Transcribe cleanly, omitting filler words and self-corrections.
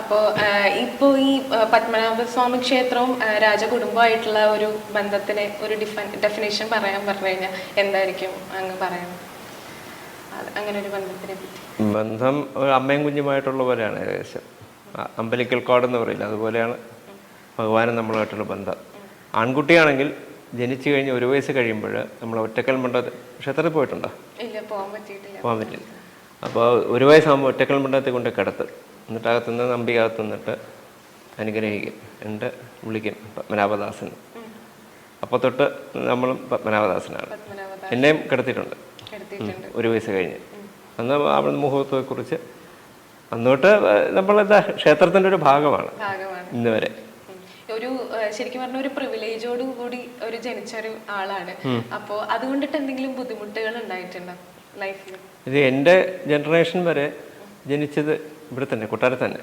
അപ്പോൾ ഇപ്പോൾ ഈ പത്മനാഭസ്വാമി ക്ഷേത്രവും രാജകുടുംബമായിട്ടുള്ള ഒരു ബന്ധത്തിന് ഒരു ഡെഫിനേഷൻ പറയാൻ പറഞ്ഞു കഴിഞ്ഞാൽ എന്തായിരിക്കും അങ്ങ് പറയുന്നത്? അങ്ങനെ ഒരു ബന്ധത്തിനെ പറ്റി. ബന്ധം ഒരു അമ്മയും കുഞ്ഞുമായിട്ടുള്ള പോലെയാണ് ഏകദേശം. അമ്പലിക്കൽ കോടെന്ന് പറയില്ല, അതുപോലെയാണ് ഭഗവാനും നമ്മളുമായിട്ടുള്ള ബന്ധം. ആൺകുട്ടിയാണെങ്കിൽ ജനിച്ചു കഴിഞ്ഞ് 1 വയസ്സ് കഴിയുമ്പോൾ നമ്മൾ ഒറ്റക്കൽ മണ്ഡപത്തിൽ ക്ഷേത്രത്തിൽ പോയിട്ടുണ്ടോ? ഇല്ല, പോകാൻ പറ്റിയിട്ടില്ല. പോകാൻ പറ്റില്ല. അപ്പോൾ 1 വയസ്സാകുമ്പോൾ ഒറ്റക്കൽ മണ്ഡപത്തിൽ കൊണ്ട് കിടത്ത്, എന്നിട്ട് അകത്തുനിന്ന് നമ്പികകത്ത് നിന്നിട്ട് അനുഗ്രഹിക്കും, എന്നിട്ട് വിളിക്കും പത്മനാഭദാസൻ. അപ്പോൾ തൊട്ട് നമ്മളും പത്മനാഭദാസനാണ്. എന്നെയും കിടത്തിയിട്ടുണ്ട് 1 വയസ്സ് കഴിഞ്ഞ്. അന്ന് അവിടെ മുഹൂർത്തത്തെക്കുറിച്ച് അന്നോട്ട് നമ്മളെന്താ ക്ഷേത്രത്തിൻ്റെ ഒരു ഭാഗമാണ് ഇന്ന് വരെ. ഒരു ശരിക്കും പറഞ്ഞ ഒരു പ്രിവിലേജോട് കൂടി ഒരു ജനിച്ചൊരു ആളാണ്. അപ്പോൾ അതുകൊണ്ടിട്ട് എന്തെങ്കിലും ബുദ്ധിമുട്ടുകൾ ഉണ്ടായിട്ടുണ്ടോ ലൈഫിൽ? ഇത് എൻ്റെ ജനറേഷൻ വരെ ജനിച്ചത് ഇവിടെ തന്നെ, കൊട്ടാരത്ത് തന്നെ.